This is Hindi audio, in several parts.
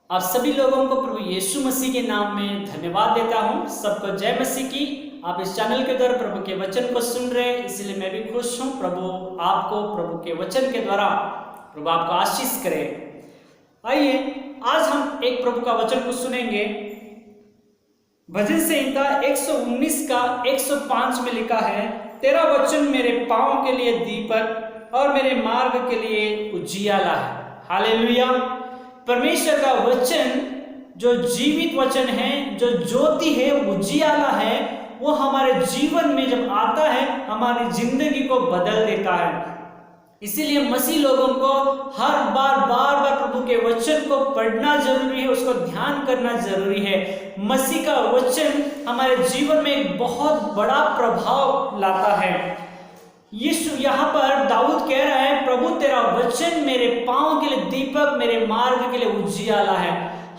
आप सभी लोगों को प्रभु यीशु मसीह के नाम में धन्यवाद देता हूं। सबको जय मसीह की। आप इस चैनल के द्वारा प्रभु के वचन को सुन रहे हैं, इसलिए मैं भी खुश हूं। प्रभु आपको प्रभु के वचन के द्वारा प्रभु आपको आशीष करे। आइए आज हम एक प्रभु का वचन को सुनेंगे। भजन संहिता 119 का 105 में लिखा है, तेरा वचन मेरे पांव के लिए दीपक और मेरे मार्ग के लिए उजियाला है। हालेलुया। परमेश्वर का वचन जो जीवित वचन है, जो ज्योति है, उजियाला है, वो हमारे जीवन में जब आता है हमारी जिंदगी को बदल देता है। इसीलिए मसीह लोगों को हर बार बार प्रभु के वचन को पढ़ना जरूरी है, उसको ध्यान करना जरूरी है। मसीह का वचन हमारे जीवन में एक बहुत बड़ा प्रभाव लाता है। यीशु यहाँ पर दाऊद कह रहा है, प्रभु तेरा वचन मेरे पांव के लिए दीपक, मेरे मार्ग के लिए उजियाला है।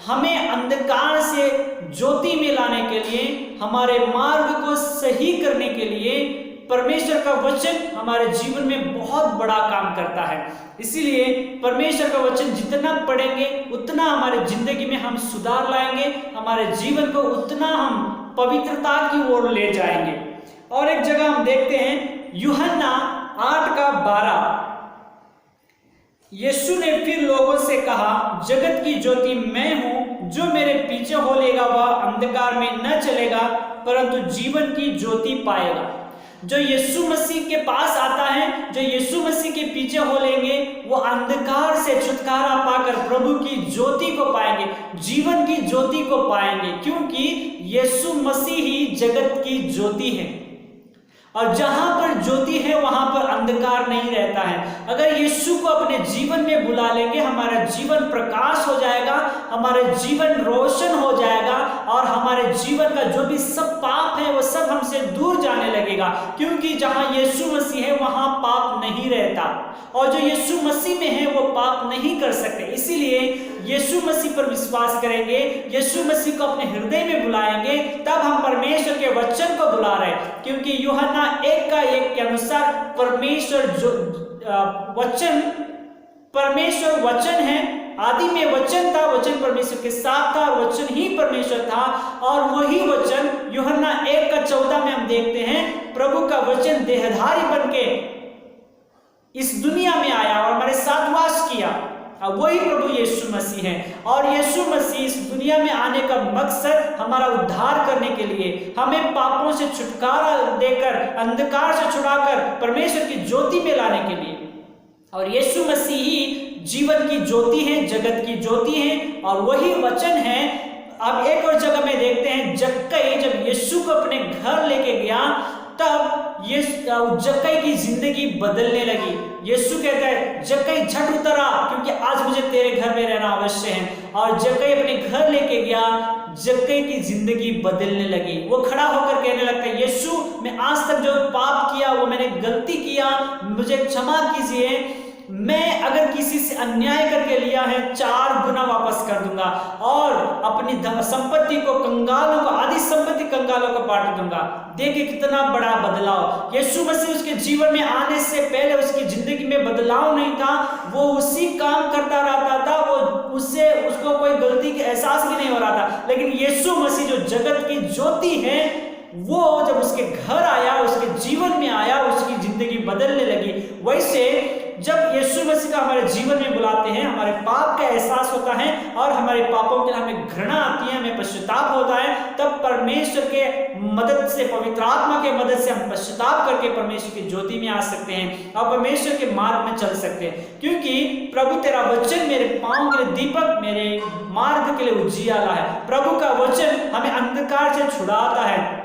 हमें अंधकार से ज्योति में लाने के लिए, हमारे मार्ग को सही करने के लिए परमेश्वर का वचन हमारे जीवन में बहुत बड़ा काम करता है। इसीलिए परमेश्वर का वचन जितना पढ़ेंगे उतना हमारे जिंदगी में हम सुधार लाएंगे, हमारे जीवन को उतना हम पवित्रता की ओर ले जाएंगे। और एक जगह हम देखते हैं यूहन्ना 8:12, यीशु ने फिर लोगों से कहा, जगत की ज्योति मैं हूं, जो मेरे पीछे हो लेगा वह अंधकार में न चलेगा परंतु जीवन की ज्योति पाएगा। जो यीशु मसीह के पास आता है, जो यीशु मसीह के पीछे हो लेंगे, वो अंधकार से छुटकारा पाकर प्रभु की ज्योति को पाएंगे, जीवन की ज्योति को पाएंगे, क्योंकि यीशु मसीह ही जगत की ज्योति है। और जहां पर ज्योति है वहां पर अंधकार नहीं रहता है। अगर यीशु को अपने जीवन में बुला लेंगे, हमारा जीवन प्रकाश हो जाएगा, हमारे जीवन रोशन हो जाएगा और हमारे जीवन का जो भी सब पाप है वो सब हमसे दूर जाने लगेगा, क्योंकि जहां यीशु मसीह है वहां पाप नहीं रहता और जो यीशु मसीह में है वो पाप नहीं कर सकते। इसीलिए यीशु मसीह पर विश्वास करेंगे, यीशु मसीह को अपने हृदय में बुलाएंगे, तब हम परमेश्वर के वचन को बुला रहे हैं। क्योंकि यूहन्ना 1:1 के अनुसार परमेश्वर जो वचन, परमेश्वर वचन है, आदि में वचन था, वचन परमेश्वर के साथ था, वचन ही परमेश्वर था। और वही वचन यूहन्ना 1:14 में हम देखते हैं, प्रभु का वचन देहधारी बनके इस दुनिया में आया और हमारे साथ वास किया। अब वही प्रभु यीशु मसीह है और यीशु मसीह इस दुनिया में आने का मकसद हमारा उद्धार करने के लिए, हमें पापों से छुटकारा देकर, अंधकार से छुड़ाकर परमेश्वर की ज्योति में लाने के लिए। और यीशु मसीह ही जीवन की ज्योति है, जगत की ज्योति है और वही वचन है। अब एक और जगह में देखते हैं, जक्कई जब यीशु को अपने घर लेके गया तब ये जक्कई की जिंदगी बदलने लगी। यीशु कहता है, जक्कई झट उतर आ, क्योंकि आज मुझे तेरे घर में रहना अवश्य है। और जक्कई अपने घर लेके गया, जक्कई की जिंदगी बदलने लगी। वो खड़ा होकर कहने लगता है, यीशु मैं आज तक जो पाप किया, वो मैंने गलती किया, मुझे क्षमा कीजिए। मैं अगर किसी से अन्याय करके लिया है 4 गुना वापस कर दूंगा और अपनी संपत्ति को कंगालों को, आधी संपत्ति कंगालों को बांट दूंगा। देखिए कितना बड़ा बदलाव। यीशु मसीह उसके जीवन में आने से पहले उसकी जिंदगी में बदलाव नहीं था, वो उसी काम करता रहता था, वो उसको कोई गलती का एहसास भी नहीं हो रहा था। लेकिन यीशु मसीह जो जगत की ज्योति है, वो जब उसके घर आया, उसके जीवन में आया, उसकी जिंदगी बदलने लगी। वैसे जब यीशु मसीह का हमारे जीवन में बुलाते हैं, हमारे पाप का एहसास होता है और हमारे पापों के लिए हमें घृणा आती है, हमें पश्चाताप होता है, तब परमेश्वर के मदद से, पवित्र आत्मा के मदद से हम पश्चाताप करके परमेश्वर की ज्योति में आ सकते हैं और परमेश्वर के मार्ग में चल सकते हैं। क्योंकि प्रभु तेरा वचन मेरे पांव के लिए दीपक, मेरे मार्ग के लिए उजियाला है। प्रभु का वचन हमें अंधकार से छुड़ाता है,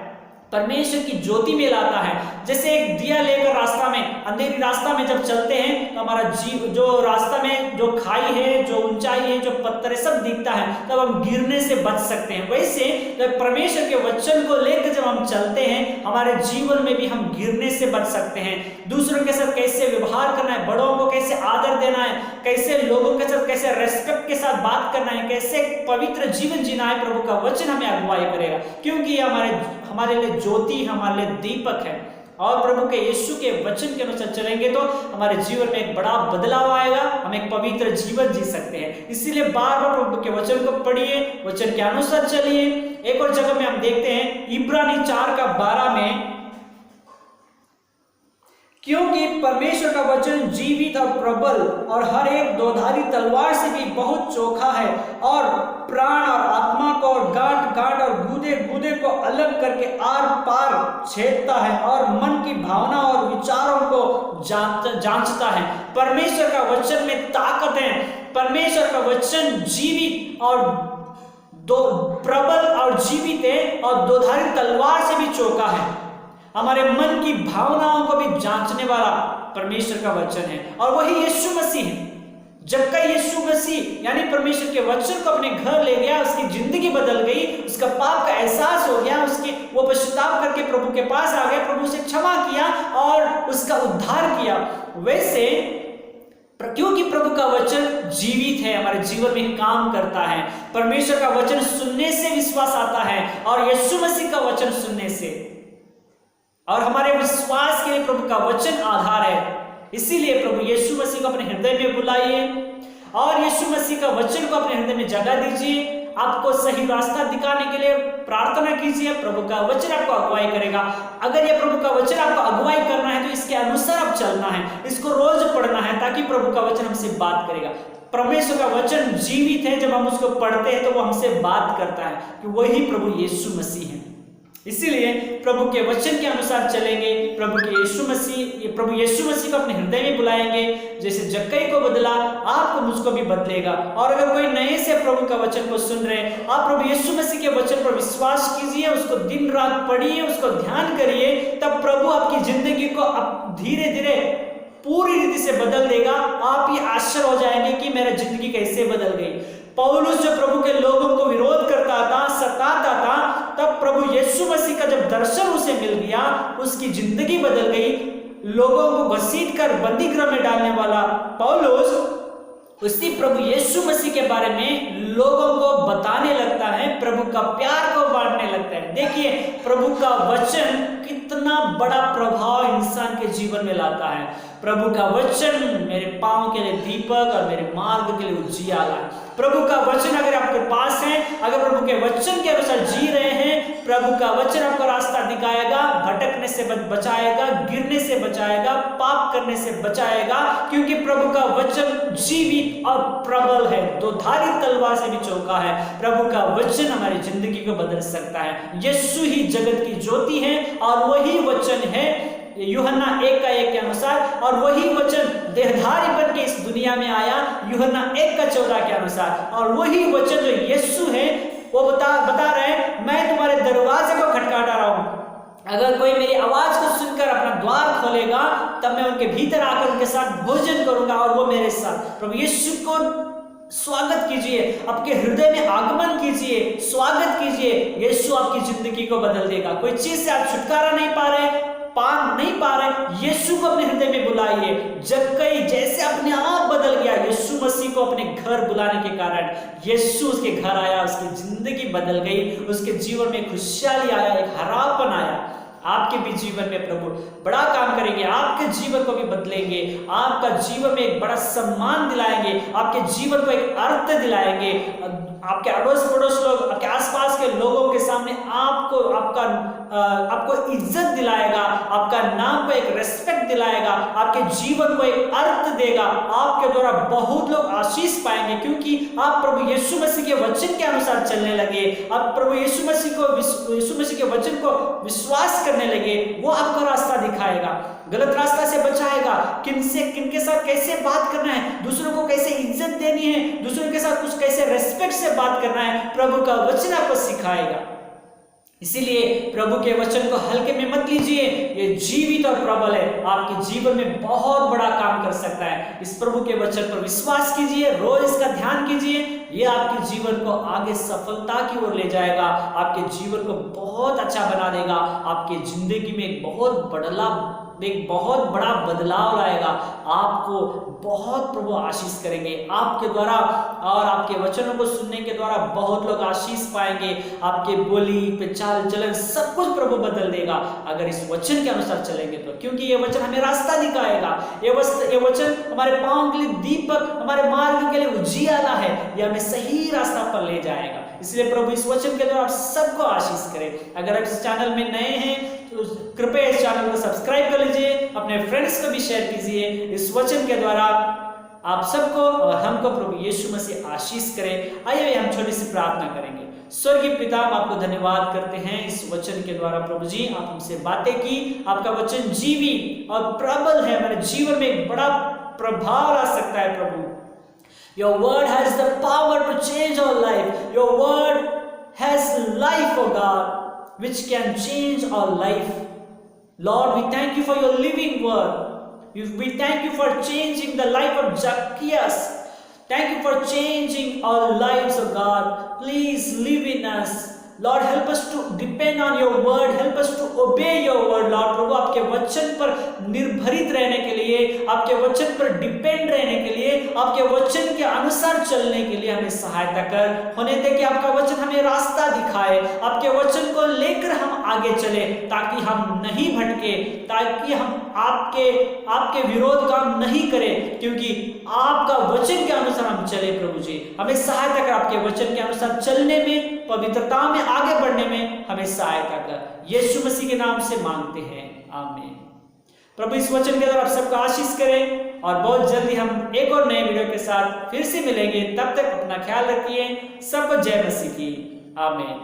परमेश्वर की ज्योति में लाता है। जैसे एक दिया लेकर रास्ता में, अंधेरी रास्ता में जब चलते हैं तो हमारा जो रास्ता में जो खाई है, जो ऊंचाई है, जो पत्थर है, सब दिखता है, तब हम गिरने से बच सकते हैं। वैसे जब परमेश्वर के वचन को लेकर जब हम चलते हैं, हमारे जीवन में भी हम गिरने से बच सकते हैं। दूसरों के साथ कैसे व्यवहार करना है, बड़ों को कैसे आदर देना है, कैसे लोगों के साथ कैसे रेस्पेक्ट के साथ बात करना है, कैसे पवित्र जीवन जीना है, प्रभु का वचन हमें अगुवाई करेगा। क्योंकि हमारे लिए ज्योति, हमारे लिए दीपक है और प्रभु के यीशु के वचन के अनुसार चलेंगे तो हमारे जीवन में एक बड़ा बदलाव आएगा, हम एक पवित्र जीवन जी सकते हैं। इसीलिए बार बार प्रभु के वचन को पढ़िए, वचन के अनुसार चलिए। एक और जगह में हम देखते हैं इब्रानी 4:12 में, क्योंकि परमेश्वर का वचन जीवित और प्रबल और हर एक दोधारी तलवार से भी बहुत चोखा है और प्राण और आत्मा को और गांठ गांठ और गूदे गूदे को अलग करके आर पार छेदता है और मन की भावना और विचारों को जांचता है। परमेश्वर का वचन में ताकत है। परमेश्वर का वचन जीवित और प्रबल और जीवित है और दोधारी तलवार से भी चोखा है। हमारे मन की भावनाओं को भी जांचने वाला परमेश्वर का वचन है और वही यीशु मसीह है। जब का यीशु मसीह यानी परमेश्वर के वचन को अपने घर ले गया, उसकी जिंदगी बदल गई, उसका पाप का एहसास हो गया, वो पश्चाताप करके प्रभु के पास आ गया, प्रभु से क्षमा किया और उसका उद्धार किया। वैसे क्योंकि प्रभु का वचन जीवित है, हमारे जीवन में काम करता है। परमेश्वर का वचन सुनने से विश्वास आता है और यीशु मसीह का वचन सुनने से, और हमारे विश्वास के लिए प्रभु का वचन आधार है। इसीलिए प्रभु यीशु मसीह को अपने हृदय में बुलाइए और यीशु मसीह का वचन को अपने हृदय में जगह दीजिए। आपको सही रास्ता दिखाने के लिए प्रार्थना कीजिए, प्रभु का वचन आपको अगुवाई करेगा। अगर यह प्रभु का वचन आपको अगुवाई करना है तो इसके अनुसार आप चलना है, इसको रोज पढ़ना है, ताकि प्रभु का वचन हमसे बात करेगा। परमेश्वर का वचन जीवित है, जब हम उसको पढ़ते हैं तो वो हमसे बात करता है कि वही प्रभु यीशु मसीह है। इसीलिए प्रभु के वचन के अनुसार चलेंगे, प्रभु यीशु मसीह को अपने हृदय में बुलाएंगे। जैसे जक्कई को बदला, आपको मुझको भी बदलेगा। और अगर कोई नए से प्रभु का वचन को सुन रहे हैं, आप प्रभु यीशु मसीह के वचन पर विश्वास कीजिए, उसको दिन रात पढ़िए, उसको ध्यान करिए, तब प्रभु आपकी जिंदगी को धीरे धीरे पूरी रीति से बदल देगा। आप ये आश्चर्य हो जाएंगे कि मेरा जिंदगी कैसे बदल गई। पौलुस जो प्रभु के लोगों को विरोध करता था, सताता था, तब प्रभु यीशु मसीह का जब दर्शन उसे मिल गया, उसकी जिंदगी बदल गई। लोगों को घसीट कर बंदी गृह में डालने वाला पौलुस उसी प्रभु यीशु मसीह के बारे में लोगों को बताने लगता है, प्रभु का प्यार को बांटने लगता है। देखिए प्रभु का वचन कितना बड़ा प्रभाव इंसान के जीवन में लाता है। प्रभु का वचन मेरे पांव के लिए दीपक और मेरे मार्ग के लिए उजियाला है। प्रभु का वचन अगर आपके पास है, अगर प्रभु के वचन के अनुसार जी रहे हैं, प्रभु का वचन आपको रास्ता दिखाएगा, भटकने से बचाएगा, गिरने से बचाएगा, पाप करने से बचाएगा, क्योंकि प्रभु का वचन जीवित और प्रबल है, दोधारी तलवार से भी चौका है। प्रभु का वचन हमारी जिंदगी को बदल सकता है। यीशु ही जगत की ज्योति है और वही वचन है यूहन्ना 1:1 के अनुसार, और वही वचन देहधारी बन के इस दुनिया में आया यूहन्ना 1:14 के अनुसार। और वही वचन जो यीशु है वो बता रहे हैं, मैं तुम्हारे दरवाजे को खटखटा रहा हूं, अगर कोई मेरी आवाज को सुनकर अपना द्वार खोलेगा तब मैं उनके भीतर आकर उनके साथ भोजन करूंगा और वो मेरे साथ। प्रभु यीशु को स्वागत कीजिए, आपके हृदय में आगमन कीजिए, स्वागत कीजिए। यीशु आपकी जिंदगी को बदल देगा। कोई चीज से आप छुटकारा नहीं पा रहे, यीशु को अपने हृदय में बुलाइए। जक्कई जैसे अपने आप बदल गया यीशु मसीह को अपने घर बुलाने के कारण, यीशु उसके घर आया, उसकी जिंदगी बदल गई, उसके जीवन में खुशहाली आया, एक हरापन आया। आपके भी जीवन में प्रभु बड़ा काम करेंगे, आपके जीवन को भी बदलेंगे, आपका जीवन में एक बड़ा सम्मान दिलाएंगे, आपके जीवन को एक अर्थ दिलाएंगे। आपके अड़ोस पड़ोस लोग, आपके आसपास के लोगों के सामने आपको इज्जत दिलाएगा, आपका नाम को एक रेस्पेक्ट दिलाएगा, आपके जीवन को एक अर्थ देगा। आपके द्वारा बहुत लोग आशीष पाएंगे, क्योंकि आप प्रभु यीशु मसीह के वचन के अनुसार चलने लगे। आप प्रभु यीशु मसीह के वचन को विश्वास करने लगे। वो आपको रास्ता दिखाएगा, गलत रास्ता से बचाएगा, किनके साथ कैसे बात करना है, दूसरों को कैसे इज्जत देनी है, दूसरों के साथ कुछ कैसे रेस्पेक्ट से बात करना है, प्रभु का वचन आपको सिखाएगा। इसीलिए प्रभु के वचन को हल्के में मत लीजिए, ये जीवित और प्रबल है, आपके जीवन में बहुत बड़ा काम कर सकता है। इस प्रभु के वचन पर विश्वास कीजिए, रोज इसका ध्यान कीजिए, ये आपके जीवन को आगे सफलता की ओर ले जाएगा, आपके जीवन को बहुत अच्छा बना देगा, आपके जिंदगी में एक बहुत एक बहुत बड़ा बदलाव लाएगा। आपको बहुत प्रभु आशीष करेंगे आपके द्वारा, और आपके वचनों को सुनने के द्वारा बहुत लोग आशीष पाएंगे। आपके बोली पे चाल चलन सब कुछ प्रभु बदल देगा अगर इस वचन के अनुसार चलेंगे तो, क्योंकि ये वचन हमें रास्ता दिखाएगा। ये वचन हमारे पांव के लिए दीपक, हमारे मार्ग के लिए उजियाला है। ये हमें सही रास्ता पर ले जाएगा। इसलिए प्रभु इस वचन के द्वारा आप सबको आशीष करें। अगर आप इस चैनल में नए हैं तो कृपया इस चैनल को सब्सक्राइब कर लीजिए, अपने फ्रेंड्स को भी शेयर कीजिए। इस वचन के द्वारा आप सबको और हमको प्रभु यीशु मसीह आशीष करें। आइए हम छोटी सी प्रार्थना करेंगे। स्वर्गीय पिता, हम आपको धन्यवाद करते हैं इस वचन के द्वारा। प्रभु जी, आप हमसे बातें की, आपका वचन जीवी और प्रबल है, हमारे जीवन में एक बड़ा प्रभाव ला सकता है। प्रभु, Your word has the power to change our life. Your word has life, oh God, which can change our life. Lord, we thank you for your living word. We thank you for changing the life of Zacchaeus. Thank you for changing our lives, oh God. Please live in us. Lord, help us to depend on your word. Help us to obey your word, Lord. प्रभु, आपके वचन पर निर्भरित रहने के लिए, आपके वचन पर डिपेंड रहने के लिए, आपके वचन के अनुसार चलने के लिए हमें सहायता कर। होने दे कि आपका वचन हमें रास्ता दिखाए, आपके वचन को लेकर हम आगे चले, ताकि हम नहीं भटके, ताकि हम आपके विरोध काम नहीं करें, क्योंकि आपका वचन के अनुसार हम चले। प्रभु जी, हमें सहायता कर, आपके वचन के अनुसार चलने में, पवित्रता में आगे बढ़ने में हमें सहायता कर। यीशु मसीह के नाम से मांगते हैं, आमीन। प्रभु इस वचन के द्वारा आप सबको आशीष करें, और बहुत जल्दी हम एक और नए वीडियो के साथ फिर से मिलेंगे। तब तक अपना ख्याल रखिए। सबको जय मसीह की, आमीन।